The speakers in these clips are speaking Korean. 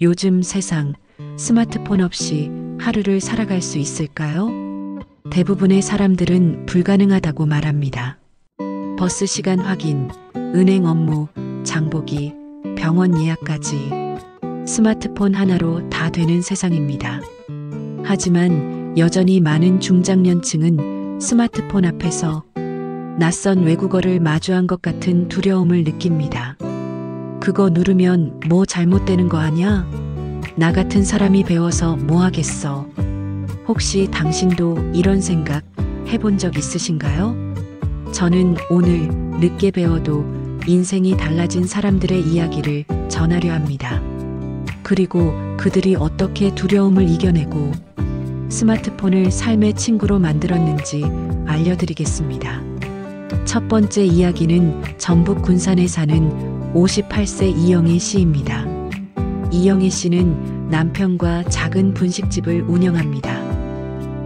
요즘 세상, 스마트폰 없이 하루를 살아갈 수 있을까요? 대부분의 사람들은 불가능하다고 말합니다. 버스 시간 확인, 은행 업무, 장보기, 병원 예약까지 스마트폰 하나로 다 되는 세상입니다. 하지만 여전히 많은 중장년층은 스마트폰 앞에서 낯선 외국어를 마주한 것 같은 두려움을 느낍니다. 그거 누르면 뭐 잘못되는 거 아냐? 나 같은 사람이 배워서 뭐 하겠어? 혹시 당신도 이런 생각 해본 적 있으신가요? 저는 오늘 늦게 배워도 인생이 달라진 사람들의 이야기를 전하려 합니다. 그리고 그들이 어떻게 두려움을 이겨내고 스마트폰을 삶의 친구로 만들었는지 알려드리겠습니다. 첫 번째 이야기는 전북 군산에 사는 58세 이영애 씨입니다. 이영애 씨는 남편과 작은 분식집을 운영합니다.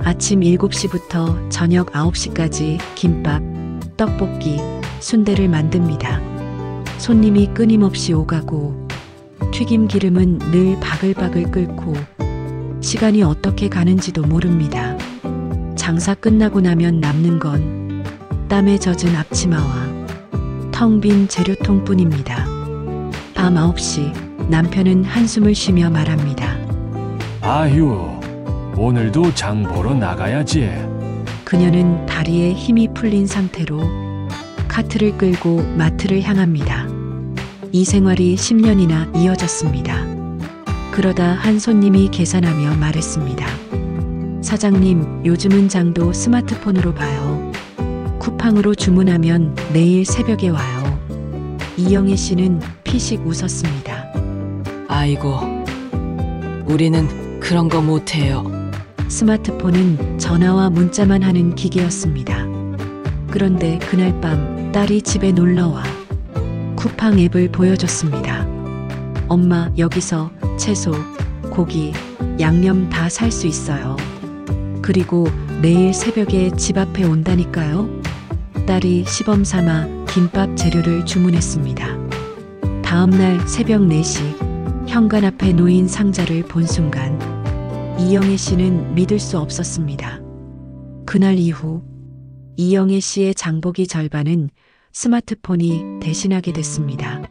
아침 7시부터 저녁 9시까지 김밥, 떡볶이, 순대를 만듭니다. 손님이 끊임없이 오가고 튀김 기름은 늘 바글바글 끓고 시간이 어떻게 가는지도 모릅니다. 장사 끝나고 나면 남는 건 땀에 젖은 앞치마와 텅 빈 재료통뿐입니다. 밤 9시 남편은 한숨을 쉬며 말합니다. 아휴, 오늘도 장 보러 나가야지. 그녀는 다리에 힘이 풀린 상태로 카트를 끌고 마트를 향합니다. 이 생활이 10년이나 이어졌습니다. 그러다 한 손님이 계산하며 말했습니다. 사장님, 요즘은 장도 스마트폰으로 봐요. 쿠팡으로 주문하면 내일 새벽에 와요. 이영애 씨는 피식 웃었습니다. 아이고, 우리는 그런 거 못해요. 스마트폰은 전화와 문자만 하는 기계였습니다. 그런데 그날 밤 딸이 집에 놀러와 쿠팡 앱을 보여줬습니다. 엄마, 여기서 채소, 고기, 양념 다 살 수 있어요. 그리고 내일 새벽에 집 앞에 온다니까요. 딸이 시범 삼아 김밥 재료를 주문했습니다. 다음날 새벽 4시 현관 앞에 놓인 상자를 본 순간 이영애 씨는 믿을 수 없었습니다. 그날 이후 이영애 씨의 장보기 절반은 스마트폰이 대신하게 됐습니다.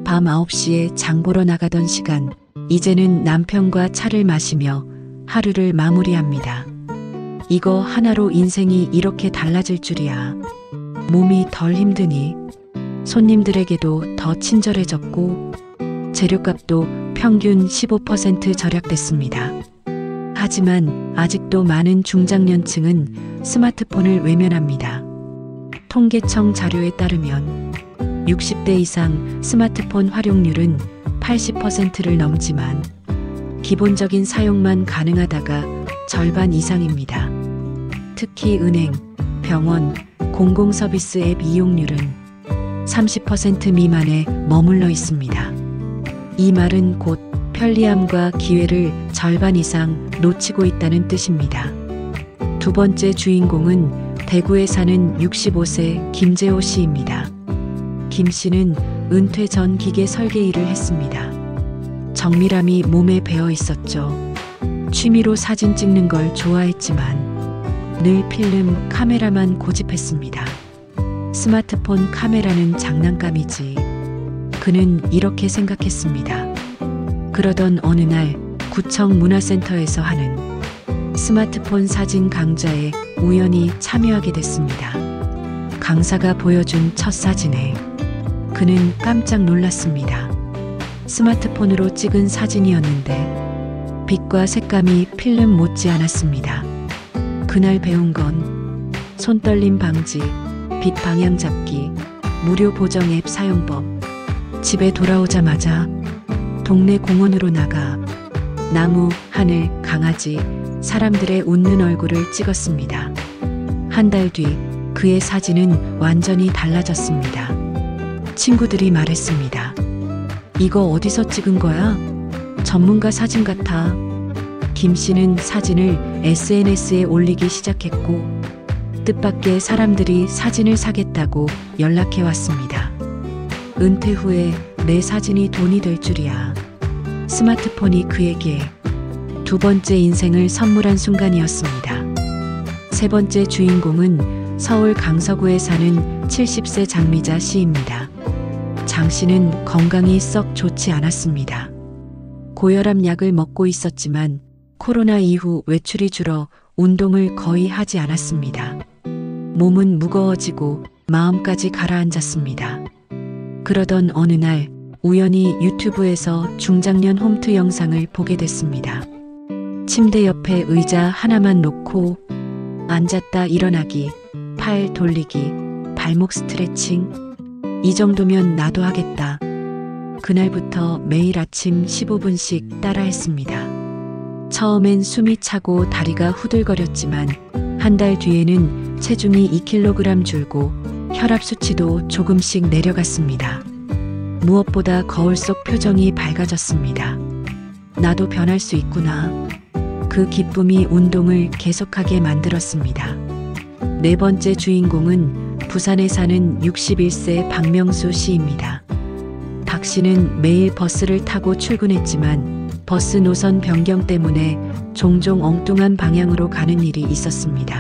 밤 9시에 장 보러 나가던 시간, 이제는 남편과 차를 마시며 하루를 마무리합니다. 이거 하나로 인생이 이렇게 달라질 줄이야. 몸이 덜 힘드니 손님들에게도 더 친절해졌고 재료값도 평균 15% 절약됐습니다. 하지만 아직도 많은 중장년층은 스마트폰을 외면합니다. 통계청 자료에 따르면 60대 이상 스마트폰 활용률은 80%를 넘지만 기본적인 사용만 가능하다가 절반 이상입니다. 특히 은행, 병원, 공공서비스 앱 이용률은 30% 미만에 머물러 있습니다. 이 말은 곧 편리함과 기회를 절반 이상 놓치고 있다는 뜻입니다. 두 번째 주인공은 대구에 사는 65세 김재호 씨입니다. 김 씨는 은퇴 전 기계 설계 일을 했습니다. 정밀함이 몸에 배어 있었죠. 취미로 사진 찍는 걸 좋아했지만 늘 필름 카메라만 고집했습니다. 스마트폰 카메라는 장난감이지. 그는 이렇게 생각했습니다. 그러던 어느 날 구청 문화센터에서 하는 스마트폰 사진 강좌에 우연히 참여하게 됐습니다. 강사가 보여준 첫 사진에 그는 깜짝 놀랐습니다. 스마트폰으로 찍은 사진이었는데 빛과 색감이 필름 못지 않았습니다. 그날 배운 건 손떨림 방지, 빛 방향 잡기, 무료 보정 앱 사용법. 집에 돌아오자마자 동네 공원으로 나가 나무, 하늘, 강아지, 사람들의 웃는 얼굴을 찍었습니다. 한 달 뒤 그의 사진은 완전히 달라졌습니다. 친구들이 말했습니다. 이거 어디서 찍은 거야? 전문가 사진 같아. 김 씨는 사진을 SNS에 올리기 시작했고 뜻밖의 사람들이 사진을 사겠다고 연락해 왔습니다. 은퇴 후에 내 사진이 돈이 될 줄이야. 스마트폰이 그에게 두 번째 인생을 선물한 순간이었습니다. 세 번째 주인공은 서울 강서구에 사는 70세 장미자 씨입니다. 장 씨는 건강이 썩 좋지 않았습니다. 고혈압 약을 먹고 있었지만 코로나 이후 외출이 줄어 운동을 거의 하지 않았습니다. 몸은 무거워지고 마음까지 가라앉았습니다. 그러던 어느 날 우연히 유튜브에서 중장년 홈트 영상을 보게 됐습니다. 침대 옆에 의자 하나만 놓고 앉았다 일어나기, 팔 돌리기, 발목 스트레칭, 이 정도면 나도 하겠다. 그날부터 매일 아침 15분씩 따라했습니다. 처음엔 숨이 차고 다리가 후들거렸지만 한 달 뒤에는 체중이 2kg 줄고 혈압 수치도 조금씩 내려갔습니다. 무엇보다 거울 속 표정이 밝아졌습니다. 나도 변할 수 있구나. 그 기쁨이 운동을 계속하게 만들었습니다. 네 번째 주인공은 부산에 사는 61세 박명수 씨입니다. 박 씨는 매일 버스를 타고 출근했지만 버스 노선 변경 때문에 종종 엉뚱한 방향으로 가는 일이 있었습니다.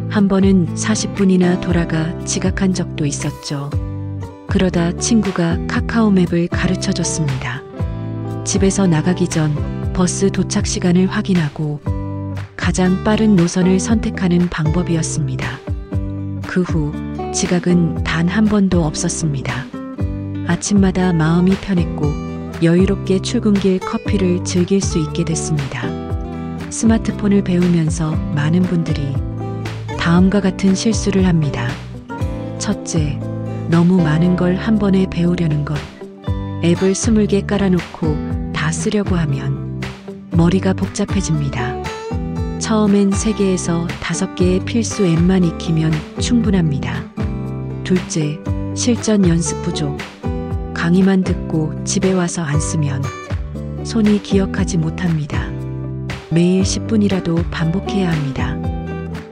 한 번은 40분이나 돌아가 지각한 적도 있었죠. 그러다 친구가 카카오 맵을 가르쳐 줬습니다. 집에서 나가기 전 버스 도착 시간을 확인하고 가장 빠른 노선을 선택하는 방법이었습니다. 그 후 지각은 단 한 번도 없었습니다. 아침마다 마음이 편했고 여유롭게 출근길 커피를 즐길 수 있게 됐습니다. 스마트폰을 배우면서 많은 분들이 다음과 같은 실수를 합니다. 첫째, 너무 많은 걸 한 번에 배우려는 것. 앱을 20개 깔아놓고 다 쓰려고 하면 머리가 복잡해집니다. 처음엔 3개에서 5개의 필수 앱만 익히면 충분합니다. 둘째, 실전 연습 부족. 강의만 듣고 집에 와서 안 쓰면 손이 기억하지 못합니다. 매일 10분이라도 반복해야 합니다.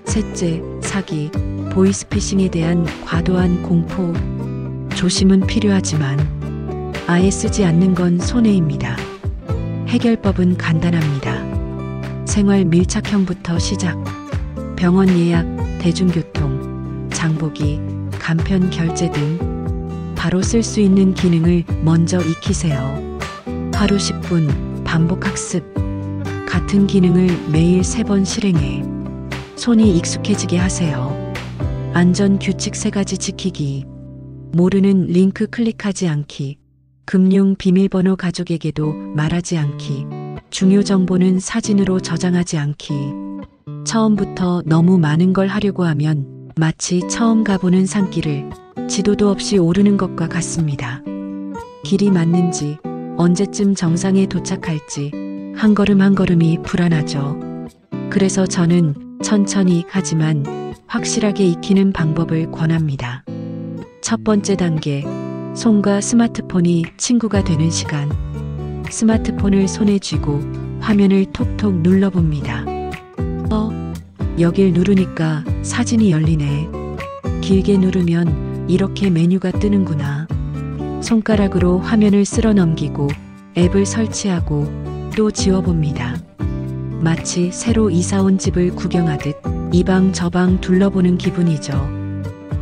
셋째, 사기, 보이스피싱에 대한 과도한 공포. 조심은 필요하지만 아예 쓰지 않는 건 손해입니다. 해결법은 간단합니다. 생활 밀착형부터 시작. 병원 예약, 대중교통, 장보기, 간편 결제 등 바로 쓸 수 있는 기능을 먼저 익히세요. 하루 10분 반복 학습. 같은 기능을 매일 3번 실행해 손이 익숙해지게 하세요. 안전 규칙 3가지 지키기. 모르는 링크 클릭하지 않기. 금융 비밀번호 가족에게도 말하지 않기. 중요 정보는 사진으로 저장하지 않기. 처음부터 너무 많은 걸 하려고 하면 마치 처음 가보는 산길을 지도도 없이 오르는 것과 같습니다. 길이 맞는지, 언제쯤 정상에 도착할지 한 걸음 한 걸음이 불안하죠. 그래서 저는 천천히 하지만 확실하게 익히는 방법을 권합니다. 첫 번째 단계, 손과 스마트폰이 친구가 되는 시간. 스마트폰을 손에 쥐고 화면을 톡톡 눌러봅니다. 여길 누르니까 사진이 열리네. 길게 누르면 이렇게 메뉴가 뜨는구나. 손가락으로 화면을 쓸어 넘기고 앱을 설치하고 또 지워봅니다. 마치 새로 이사온 집을 구경하듯 이 방 저 방 둘러보는 기분이죠.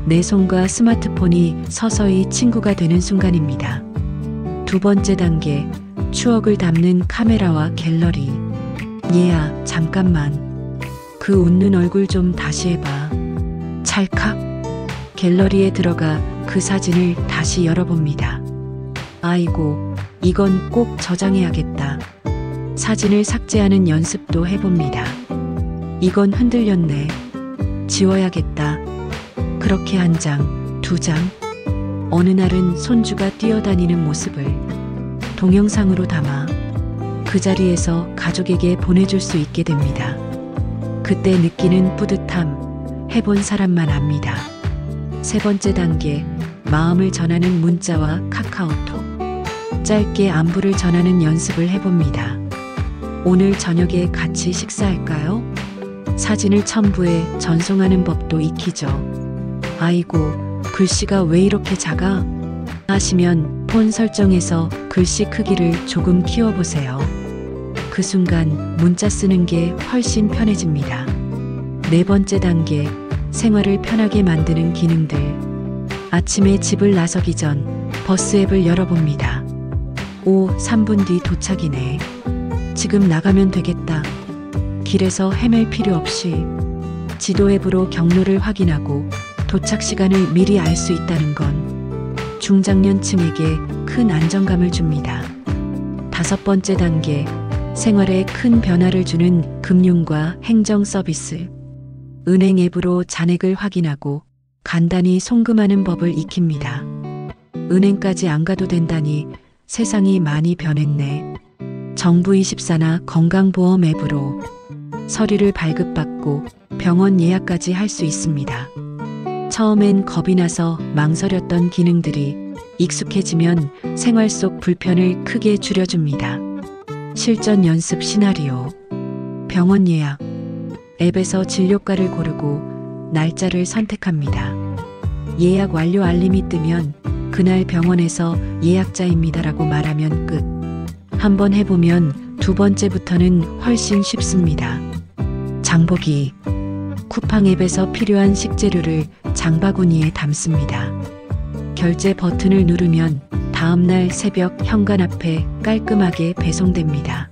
내 손과 스마트폰이 서서히 친구가 되는 순간입니다. 두 번째 단계, 추억을 담는 카메라와 갤러리. 얘야, 잠깐만. 그 웃는 얼굴 좀 다시 해봐. 찰칵. 갤러리에 들어가 그 사진을 다시 열어봅니다. 아이고, 이건 꼭 저장해야겠다. 사진을 삭제하는 연습도 해봅니다. 이건 흔들렸네. 지워야겠다. 그렇게 1장, 2장. 어느 날은 손주가 뛰어다니는 모습을 동영상으로 담아 그 자리에서 가족에게 보내줄 수 있게 됩니다. 그때 느끼는 뿌듯함, 해본 사람만 압니다. 세 번째 단계, 마음을 전하는 문자와 카카오톡. 짧게 안부를 전하는 연습을 해봅니다. 오늘 저녁에 같이 식사할까요? 사진을 첨부해 전송하는 법도 익히죠. 아이고, 글씨가 왜 이렇게 작아? 하시면 폰 설정에서 글씨 크기를 조금 키워보세요. 그 순간 문자 쓰는 게 훨씬 편해집니다. 네 번째 단계, 생활을 편하게 만드는 기능들. 아침에 집을 나서기 전 버스 앱을 열어봅니다. 3분 뒤 도착이네. 지금 나가면 되겠다. 길에서 헤맬 필요 없이 지도 앱으로 경로를 확인하고 도착 시간을 미리 알 수 있다는 건 중장년층에게 큰 안정감을 줍니다. 다섯 번째 단계, 생활에 큰 변화를 주는 금융과 행정 서비스. 은행 앱으로 잔액을 확인하고 간단히 송금하는 법을 익힙니다. 은행까지 안 가도 된다니 세상이 많이 변했네. 정부24나 건강보험 앱으로 서류를 발급받고 병원 예약까지 할 수 있습니다. 처음엔 겁이 나서 망설였던 기능들이 익숙해지면 생활 속 불편을 크게 줄여줍니다. 실전 연습 시나리오. 병원 예약. 앱에서 진료과를 고르고 날짜를 선택합니다. 예약 완료 알림이 뜨면 그날 병원에서 예약자입니다라고 말하면 끝. 한번 해보면 두 번째부터는 훨씬 쉽습니다. 장보기. 쿠팡 앱에서 필요한 식재료를 장바구니에 담습니다. 결제 버튼을 누르면 다음날 새벽 현관 앞에 깔끔하게 배송됩니다.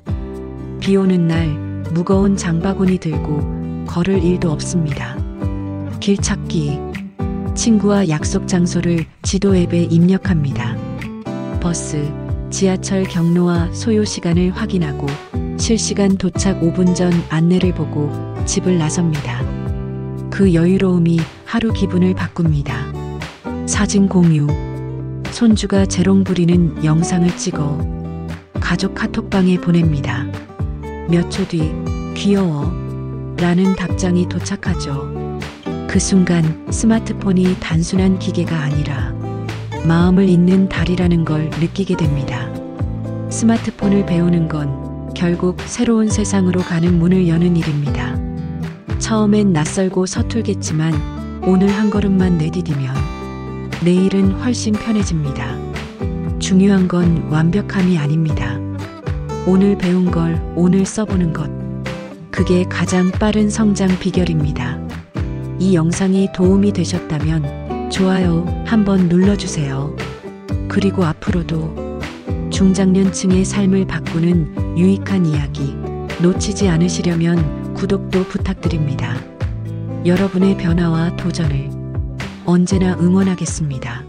비 오는 날 무거운 장바구니 들고 걸을 일도 없습니다. 길 찾기. 친구와 약속 장소를 지도 앱에 입력합니다. 버스, 지하철 경로와 소요 시간을 확인하고 실시간 도착 5분 전 안내를 보고 집을 나섭니다. 그 여유로움이 하루 기분을 바꿉니다. 사진 공유. 손주가 재롱 부리는 영상을 찍어 가족 카톡방에 보냅니다. 몇 초 뒤 귀여워 라는 답장이 도착하죠. 그 순간 스마트폰이 단순한 기계가 아니라 마음을 잇는 달이라는 걸 느끼게 됩니다. 스마트폰을 배우는 건 결국 새로운 세상으로 가는 문을 여는 일입니다. 처음엔 낯설고 서툴겠지만 오늘 한 걸음만 내디디면 내일은 훨씬 편해집니다. 중요한 건 완벽함이 아닙니다. 오늘 배운 걸 오늘 써보는 것. 그게 가장 빠른 성장 비결입니다. 이 영상이 도움이 되셨다면 좋아요 한번 눌러주세요. 그리고 앞으로도 중장년층의 삶을 바꾸는 유익한 이야기 놓치지 않으시려면 구독도 부탁드립니다. 여러분의 변화와 도전을 언제나 응원하겠습니다.